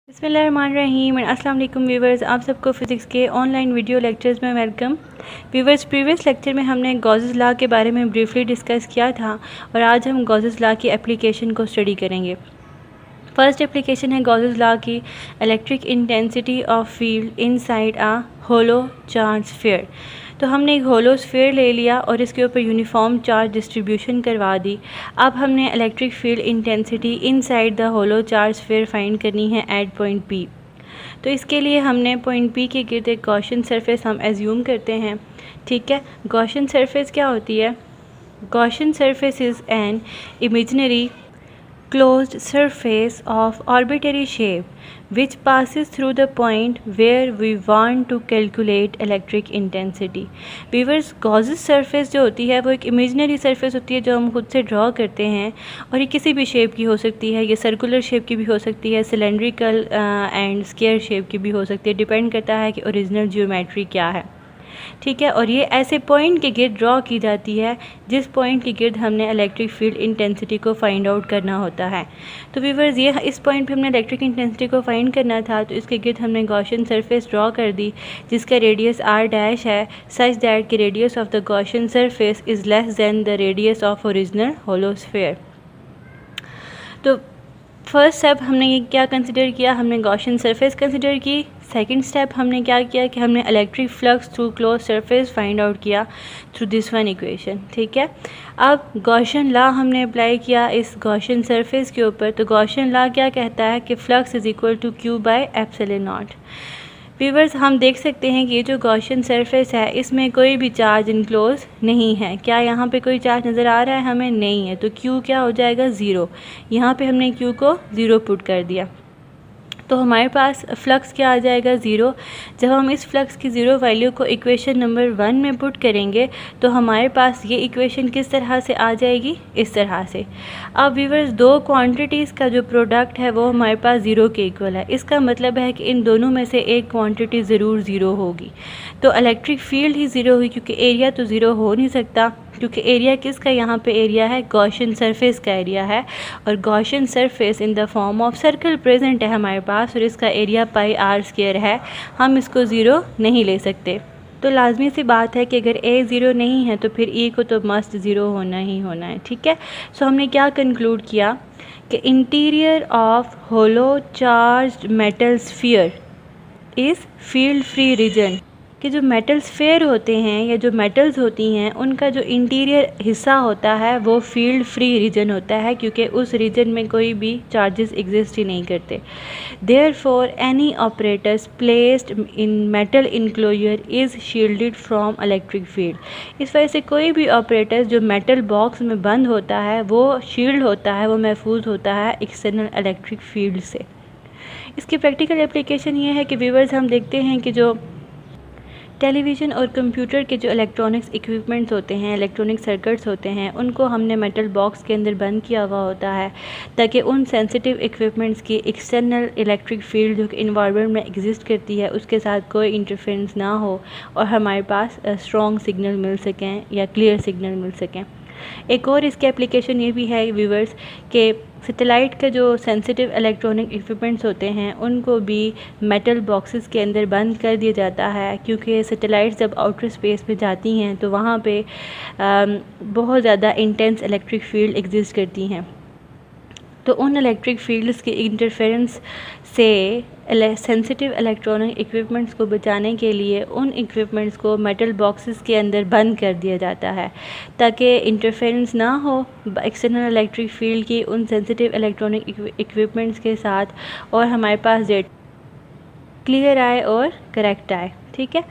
बिस्मिल्लाहिर्रहमानिर्रहीम। अस्सलाम वालेकुम व्यूवर्स, आप सबको फ़िज़िक्स के ऑनलाइन वीडियो लेक्चर्स में वेलकम। व्यूवर्स, प्रीवियस लेक्चर में हमने गॉसेस लॉ के बारे में ब्रीफली डिस्कस किया था और आज हम गॉसेस लॉ की एप्लीकेशन को स्टडी करेंगे। फर्स्ट एप्लीकेशन है गॉसेस लॉ की, electric intensity of field inside a hollow charge sphere. तो हमने एक होलो स्फीयर ले लिया और इसके ऊपर यूनिफॉर्म चार्ज डिस्ट्रीब्यूशन करवा दी। अब हमने electric field intensity inside the hollow charge sphere find करनी है एट पॉइंट पी। तो इसके लिए हमने पॉइंट पी के गिर्द एक गॉसियन सरफेस हम एज्यूम करते हैं। ठीक है, गॉसियन सरफेस क्या होती है? Gaussian surface is an imaginary closed surface of arbitrary shape which passes through the point where we want to calculate electric intensity। Viewers, Gauss's surface जो होती है वो एक इमेजिनरी सरफेस होती है जो हम खुद से ड्रॉ करते हैं और ये किसी भी शेप की हो सकती है। ये सर्कुलर शेप की भी हो सकती है, सिलेंड्रिकल एंड स्क्वायर शेप की भी हो सकती है, डिपेंड करता है कि ओरिजिनल जियोमेट्री क्या है। ठीक है, और ये ऐसे पॉइंट के गिर्द ड्रॉ की जाती है जिस पॉइंट के गिर्द हमने इलेक्ट्रिक फील्ड इंटेंसिटी को फाइंड आउट करना होता है। तो व्यूअर्स, ये इस पॉइंट पे हमने इलेक्ट्रिक इंटेंसिटी को फाइंड करना था, तो इसके गिर्द हमने गॉसियन सरफेस ड्रॉ कर दी जिसका रेडियस आर डैश है, सच दैट कि radius of the Gaussian surface is less than the radius of original hollow sphere. तो फर्स्ट स्टेप हमने ये क्या कंसिडर किया? हमने गॉसियन सरफेस कंसिडर की। सेकंड स्टेप हमने क्या किया कि हमने electric flux through close surface find out किया थ्रू दिस वन इक्वेशन। ठीक है, अब गॉसियन लॉ हमने अप्लाई किया इस गॉसियन सरफेस के ऊपर। तो गॉसियन लॉ क्या कहता है कि flux is equal to Q by epsilon naught. Viewers, हम देख सकते हैं कि ये जो गॉसियन सरफेस है इसमें कोई भी चार्ज इनक्लोज नहीं है। क्या यहाँ पे कोई चार्ज नज़र आ रहा है? हमें नहीं है। तो क्यू क्या हो जाएगा? ज़ीरो। यहाँ पे हमने क्यू को ज़ीरो पुट कर दिया तो हमारे पास फ्लक्स क्या आ जाएगा? ज़ीरो। जब हम इस फ्लक्स की ज़ीरो वैल्यू को इक्वेशन नंबर 1 में पुट करेंगे तो हमारे पास ये इक्वेशन किस तरह से आ जाएगी? इस तरह से। अब व्यूअर्स, दो क्वांटिटीज़ का जो प्रोडक्ट है वो हमारे पास ज़ीरो के इक्वल है। इसका मतलब है कि इन दोनों में से एक क्वांटिटी ज़रूर ज़ीरो होगी। तो इलेक्ट्रिक फील्ड ही ज़ीरो हुई, क्योंकि एरिया तो ज़ीरो हो नहीं सकता, क्योंकि एरिया किसका यहाँ पे एरिया है? गॉसियन सरफेस का एरिया है और Gaussian surface in the form of circle present है हमारे पास और इसका एरिया पाई आर स्क्वायर है। हम इसको ज़ीरो नहीं ले सकते। तो लाजमी सी बात है कि अगर ए ज़ीरो नहीं है तो फिर ई को तो मस्ट ज़ीरो होना ही होना है। ठीक है, सो हमने क्या कंक्लूड किया कि interior of hollow charged metal sphere is field free region. कि जो मेटल स्फीयर होते हैं या जो मेटल्स होती हैं उनका जो इंटीरियर हिस्सा होता है वो फील्ड फ्री रीजन होता है, क्योंकि उस रीजन में कोई भी चार्जेस एग्जिस्ट ही नहीं करते। Therefore any operators placed in metal enclosure is shielded from electric field. इस वजह से कोई भी ऑपरेटर जो मेटल बॉक्स में बंद होता है वो शील्ड होता है, वो महफूज होता है एक्सटर्नल इलेक्ट्रिक फील्ड से। इसकी प्रैक्टिकल एप्लीकेशन ये है कि व्यूअर्स, हम देखते हैं कि जो टेलीविज़न और कंप्यूटर के जो इलेक्ट्रॉनिक्स इक्विपमेंट्स होते हैं, इलेक्ट्रॉनिक सर्किट्स होते हैं, उनको हमने मेटल बॉक्स के अंदर बंद किया हुआ होता है ताकि उन सेंसिटिव इक्विपमेंट्स की एक्सटर्नल इलेक्ट्रिक फील्ड जो कि इन्वायरमेंट में एग्जिस्ट करती है उसके साथ कोई इंटरफेरेंस ना हो और हमारे पास स्ट्रॉन्ग सिग्नल मिल सकें या क्लियर सिग्नल मिल सकें। एक और इसकी एप्लीकेशन ये भी है व्यूवर्स कि सैटेलाइट का जो सेंसिटिव इलेक्ट्रॉनिक इक्विपमेंट्स होते हैं उनको भी मेटल बॉक्सेस के अंदर बंद कर दिया जाता है, क्योंकि सैटेलाइट जब आउटर स्पेस में जाती हैं तो वहाँ पे बहुत ज़्यादा इंटेंस इलेक्ट्रिक फील्ड एग्जिस्ट करती हैं। तो उन इलेक्ट्रिक फील्ड्स के इंटरफेरेंस से सेंसिटिव इलेक्ट्रॉनिक इक्विपमेंट्स को बचाने के लिए उन इक्विपमेंट्स को मेटल बॉक्सेस के अंदर बंद कर दिया जाता है ताकि इंटरफेरेंस ना हो एक्सटर्नल इलेक्ट्रिक फील्ड की उन सेंसिटिव इलेक्ट्रॉनिक इक्विपमेंट्स के साथ और हमारे पास डेट क्लियर आए और करेक्ट आए। ठीक है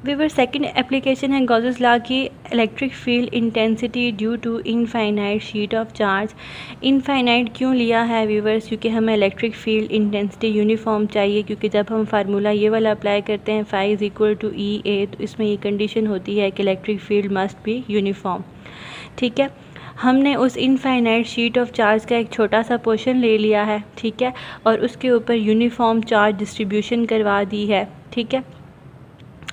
व्यूअर, सेकंड एप्लीकेशन है गॉसेस लॉ की, electric field intensity due to infinite sheet of charge. Infinite क्यों लिया है व्यूअर्स? क्योंकि हमें इलेक्ट्रिक फील्ड इंटेंसिटी यूनिफॉर्म चाहिए, क्योंकि जब हम फार्मूला ये वाला अप्लाई करते हैं फाई इज़ इक्वल टू ई ए, तो इसमें ये कंडीशन होती है कि electric field must be uniform. ठीक है, हमने उस इनफाइनाइट शीट ऑफ चार्ज का एक छोटा सा पोर्शन ले लिया है। ठीक है, और उसके ऊपर यूनिफॉर्म चार्ज डिस्ट्रीब्यूशन करवा दी है। ठीक है,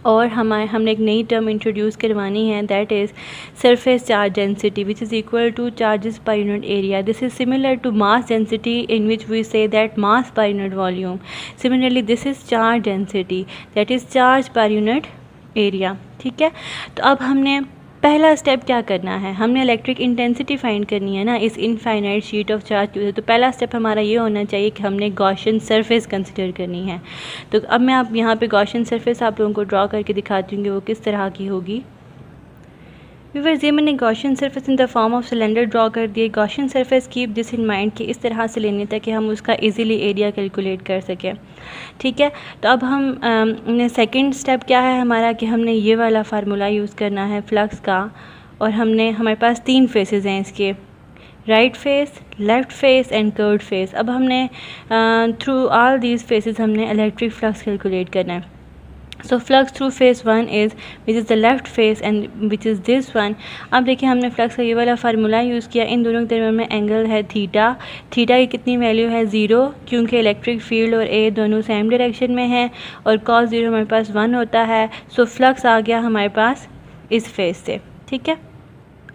और हमने एक नई टर्म इंट्रोड्यूस करवानी है, that is surface charge density which is equal to charges per unit area. This is similar to mass density in which we say that mass per unit volume. Similarly this is charge density that is charge per unit area. ठीक है, तो अब हमने पहला step क्या करना है, हमने इलेक्ट्रिक इंटेंसिटी फाइंड करनी है ना इस इनफाइनाइट शीट ऑफ चार्ज की. तो पहला स्टेप हमारा ये होना चाहिए कि हमने गॉसियन सरफेस कंसिडर करनी है. तो अब मैं आप यहाँ पे गॉसियन सरफेस आप लोगों को ड्रॉ करके दिखाती हूँ कि वो किस तरह की होगी. व्यूअर्स, ये मैंने Gaussian surface in the form of cylinder draw कर दिए. Gaussian surface keep this in mind कि इस तरह से लेनी ताकि हम उसका इजीली एरिया कैलकुलेट कर सकें. ठीक है, तो अब हम सेकंड स्टेप क्या है हमारा कि हमने ये वाला फार्मूला यूज़ करना है फ्लक्स का. और हमारे पास 3 फेसेस हैं इसके, right face, left face and curved face. अब हमने थ्रू ऑल दीज फेसेस हमने इलेक्ट्रिक फ्लक्स कैलकुलेट करना है. So flux through phase 1 is which is the left phase and which is this one. अब देखिए हमने फ्लक्स का ये वाला फार्मूला यूज़ किया. इन दोनों के दरमियान में एंगल है थीटा. थीटा की कितनी वैल्यू है 0 क्योंकि इलेक्ट्रिक फील्ड और ए दोनों सेम डायरेक्शन में है और cos 0 हमारे पास 1 होता है. सो फ्लक्स आ गया हमारे पास इस फेस से. ठीक है,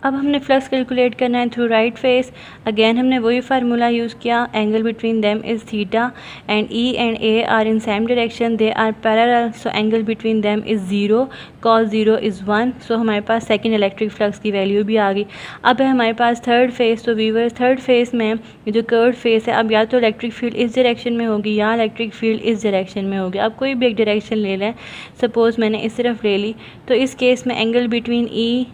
अब हमने फ्लक्स कैलकुलेट करना है थ्रू राइट फेस. अगेन हमने वही फार्मूला यूज़ किया. Angle between them is theta and E and A are in same direction, they are parallel, so angle between them is 0, cos 0 is 1. So हमारे पास second electric flux की value भी आ गई. अब है हमारे पास थर्ड फेस. तो व्यूअर्स, थर्ड फेस में जो कर्व्ड फेस है, अब या तो इलेक्ट्रिक फील्ड इस डायरेक्शन में होगी या इलेक्ट्रिक फील्ड इस डायरेक्शन में होगी. अब कोई भी एक डायरेक्शन ले लें. सपोज़ मैंने इस तरफ ले ली, तो इस केस में एंगल बिटवीन ई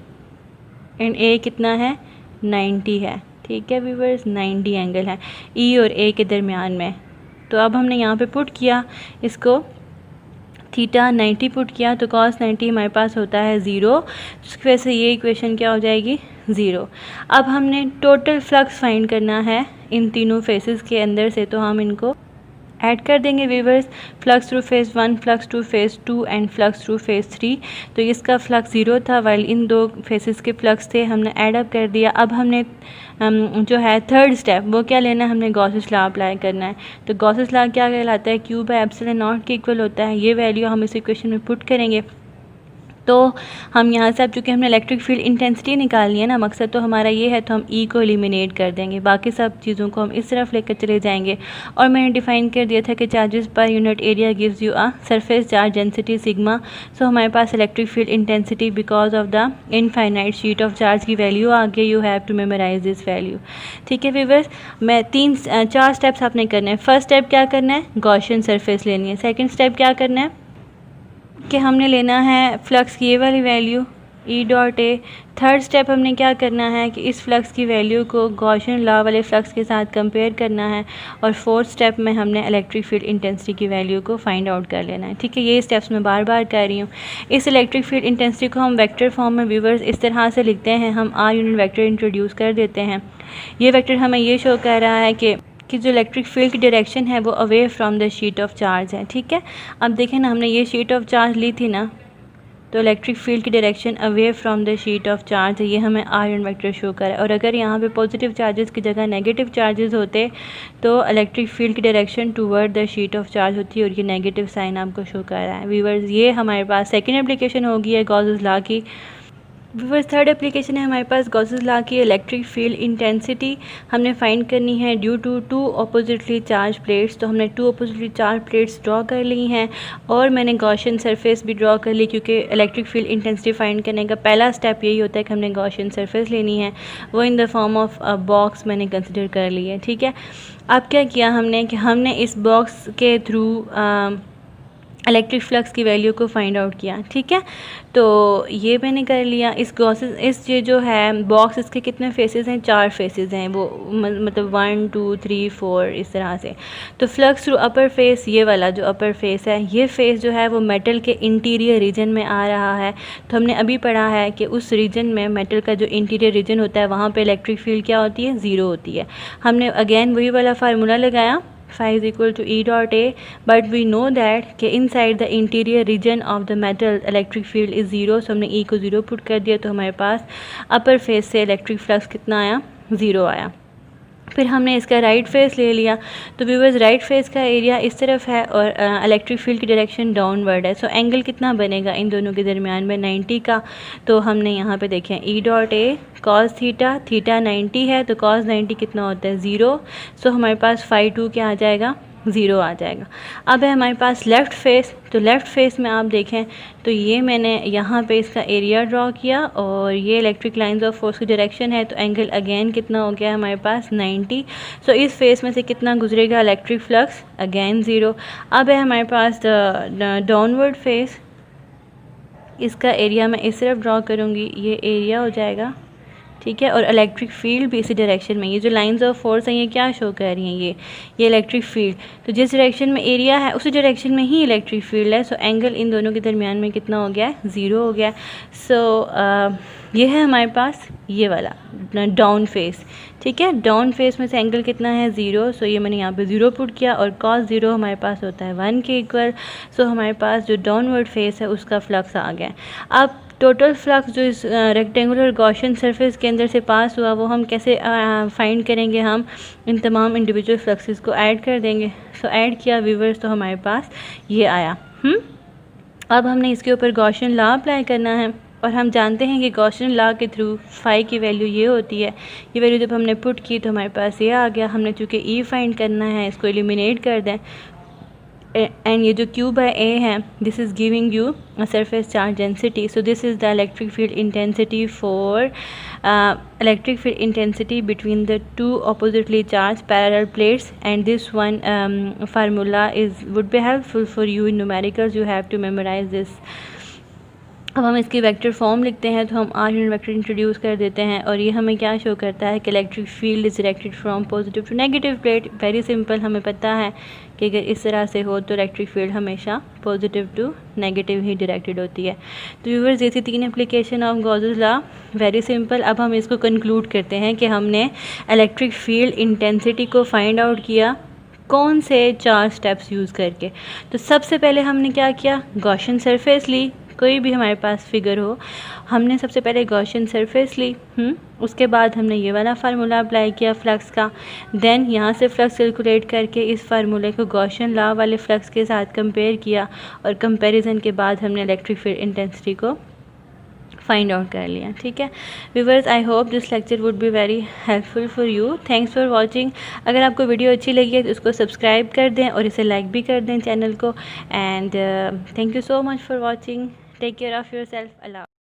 एंड ए कितना है 90 है. ठीक है व्यूअर्स, 90 एंगल है ई और ए के दरमियान में. तो अब हमने यहाँ पे पुट किया इसको, थीटा 90 पुट किया तो cos 90 हमारे पास होता है 0. उसकी वजह से ये इक्वेशन क्या हो जाएगी 0. अब हमने टोटल फ्लक्स फाइंड करना है इन तीनों फेसेस के अंदर से, तो हम इनको ऐड कर देंगे viewers. Flux through phase 1, flux through phase 2 and flux through phase 3. तो इसका फ्लक्स 0 था वाइल इन 2 फेसेस के फ्लक्स थे, हमने ऐड अप कर दिया. अब हमने जो है थर्ड स्टेप वो क्या लेना है, हमने गॉसेस लॉ अप्लाई करना है. तो गॉसेस लॉ क्या कहलाता है, Q बाय एप्सिलॉन नॉट के इक्वल होता है. ये वैल्यू हम इस इक्वेशन में पुट करेंगे. तो हम यहाँ से, अब चूँकि हमने इलेक्ट्रिक फील्ड इंटेंसिटी निकालनी है ना, मकसद तो हमारा ये है, तो हम ई को एलिमिनेट कर देंगे. बाकी सब चीज़ों को हम इस तरफ लेकर चले जाएंगे. और मैंने डिफाइन कर दिया था कि charges per unit area gives you a surface charge density sigma. So हमारे पास electric field intensity because of the infinite sheet of charge की वैल्यू आ गई. You have to memorise this value. ठीक है व्यूअर्स, मैं 4 स्टेप्स आपने करने हैं. फर्स्ट स्टेप क्या करना है, गॉसियन सरफेस लेनी है. सेकेंड स्टेप क्या करना है कि हमने लेना है फ्लक्स की ये वाली value E dot A. Third step हमने क्या करना है कि इस फ्लक्स की वैल्यू को गॉसियन लॉ वाले फ्लक्स के साथ कंपेयर करना है. और फोर्थ स्टेप में हमने इलेक्ट्रिक फील्ड इंटेंसिटी की वैल्यू को फाइंड आउट कर लेना है. ठीक है, ये स्टेप्स मैं बार बार कर रही हूँ. इस इलेक्ट्रिक फील्ड इंटेंसिटी को हम वेक्टर फॉर्म में व्यूअर्स इस तरह से लिखते हैं. हम आर यूनिट वेक्टर इंट्रोड्यूस कर देते हैं. ये वेक्टर हमें ये शो कर रहा है कि जो इलेक्ट्रिक फील्ड की डायरेक्शन है वो away from the sheet of charge है. ठीक है, अब देखें ना, हमने ये शीट ऑफ चार्ज ली थी ना, तो इलेक्ट्रिक फील्ड की direction away from the sheet of charge है. ये हमें आर यूनिट वेक्टर शो कर रहा है. और अगर यहाँ पे पॉजिटिव चार्जेस की जगह नेगेटिव चार्जेस होते तो इलेक्ट्रिक फील्ड की direction toward the sheet of charge होती है और ये नेगेटिव साइन आपको शो कर रहा है. व्यूअर्स, ये हमारे पास सेकेंड एप्लीकेशन होगी है गॉसेस लॉ की. व्यूअर्स, थर्ड एप्लीकेशन है हमारे पास गॉसेस लॉ की. इलेक्ट्रिक फील्ड इंटेंसिटी हमने फाइंड करनी है due to 2 oppositely charge plates. तो हमने 2 अपोजिटली चार्ज प्लेट्स ड्रॉ कर ली हैं और मैंने गॉसियन सरफेस भी ड्रॉ कर ली क्योंकि इलेक्ट्रिक फील्ड इंटेंसिटी फाइंड करने का पहला स्टेप यही होता है कि हमने गॉसियन सरफेस लेनी है. वो in the form of box मैंने कंसिडर कर ली है. ठीक है, अब क्या किया हमने कि हमने इस बॉक्स के थ्रू इलेक्ट्रिक फ्लक्स की वैल्यू को फाइंड आउट किया. ठीक है, तो ये मैंने कर लिया. इस ये जो है बॉक्स, इसके कितने फेसेस हैं, 4 फेसेस हैं. वो मतलब 1 2 3 4 इस तरह से. तो फ्लक्स थ्रू अपर फेस, ये वाला जो अपर फेस है, ये फेस जो है वो मेटल के इंटीरियर रीजन में आ रहा है. तो हमने अभी पढ़ा है कि उस रीजन में, मेटल का जो इंटीरियर रीजन होता है, वहाँ पे इलेक्ट्रिक फील्ड क्या होती है, 0 होती है. हमने अगेन वही वाला फार्मूला लगाया, phi is equal to E dot A, but we know that कि inside the interior region of the metal electric field is 0. so हमने E को 0 पुट कर दिया तो हमारे पास अपर फेस से इलेक्ट्रिक फ्लक्स कितना आया, 0 आया. फिर हमने इसका राइट फेस ले लिया, तो व्यूवर्स राइट फेस का एरिया इस तरफ है और इलेक्ट्रिक फील्ड की डायरेक्शन डाउनवर्ड है। सो एंगल कितना बनेगा इन दोनों के दरमियान में 90 का। तो हमने यहाँ पे देखें E dot A cos theta, theta 90 है तो कॉस 90 कितना होता है 0। सो हमारे पास फाई 2 क्या आ जाएगा 0 आ जाएगा। अब है हमारे पास लेफ़्ट फेस, तो लेफ़्ट फेस में आप देखें तो ये मैंने यहाँ पे इसका एरिया ड्रॉ किया और ये इलेक्ट्रिक लाइंस ऑफ फोर्स की डायरेक्शन है, तो एंगल अगेन कितना हो गया हमारे पास 90। सो इस फेस में से कितना गुजरेगा इलेक्ट्रिक फ्लक्स अगेन 0। अब है हमारे पास डाउनवर्ड फेस, इसका एरिया मैं इस तरफ ड्रॉ करूँगी, ये एरिया हो जाएगा, ठीक है। और इलेक्ट्रिक फील्ड भी इसी डायरेक्शन में, ये जो लाइंस ऑफ फोर्स हैं ये क्या शो कर रही हैं, ये इलेक्ट्रिक फील्ड, तो जिस डायरेक्शन में एरिया है उसी डायरेक्शन में ही इलेक्ट्रिक फील्ड है। सो एंगल इन दोनों के दरमियान में कितना हो गया है 0 हो गया। सो ये है हमारे पास ये वाला डाउन फेस, ठीक है। डाउन फेस में से एंगल कितना है 0। सो ये मैंने यहाँ पे 0 पुट किया और cos 0 हमारे पास होता है 1 के इक्वल। सो हमारे पास जो डाउनवर्ड फेस है उसका फ्लक्स आ गया। अब टोटल फ्लक्स जो इस रेक्टेंगुलर गॉसियन सरफेस के अंदर से पास हुआ वो हम कैसे फाइंड करेंगे, हम इन तमाम इंडिविजुअल फ्लक्सेस को ऐड कर देंगे। सो ऐड किया व्यूवर्स तो हमारे पास ये आया। अब हमने इसके ऊपर गॉसियन लॉ अप्लाई करना है और हम जानते हैं कि गॉसियन लॉ के थ्रू फाई की वैल्यू ये होती है। ये वैल्यू जब हमने पुट की तो हमारे पास ये आ गया। हमने चूँकि ई फाइंड करना है, इसको एलिमिनेट कर दें एंड ये जो क्यूब है ए है, this is giving you a surface charge density. So this is the electric field intensity for electric field intensity between the two oppositely charged parallel plates, and this one formula would be helpful for you in numericals. You have to memorize this. अब हम इसकी vector form लिखते हैं, तो हम are unit vector introduce कर देते हैं और ये हमें क्या शो करता है कि electric field is directed from positive to negative plate. Very simple, हमें पता है कि अगर इस तरह से हो तो इलेक्ट्रिक फील्ड हमेशा पॉजिटिव टू नेगेटिव ही डायरेक्टेड होती है। तो व्यूअर्स ये थी 3 application of Gauss's law, very simple. अब हम इसको कंक्लूड करते हैं कि हमने इलेक्ट्रिक फील्ड इंटेंसिटी को फाइंड आउट किया कौन से 4 स्टेप्स यूज़ करके। तो सबसे पहले हमने क्या किया, गॉसियन सरफेस ली, कोई भी हमारे पास फिगर हो, हमने सबसे पहले गॉसियन सरफेस ली। उसके बाद हमने ये वाला फार्मूला अप्लाई किया फ्लक्स का। देन यहाँ से फ्लक्स कैलकुलेट करके इस फार्मूले को गॉसियन लॉ वाले फ्लक्स के साथ कंपेयर किया और कंपैरिजन के बाद हमने इलेक्ट्रिक फील्ड इंटेंसिटी को फाइंड आउट कर लिया, ठीक है। Viewers, I hope this lecture would be very helpful for you. Thanks for watching. अगर आपको वीडियो अच्छी लगी है तो उसको सब्सक्राइब कर दें और इसे लाइक भी कर दें चैनल को। And thank you so much for watching. Take care of yourself. Allah.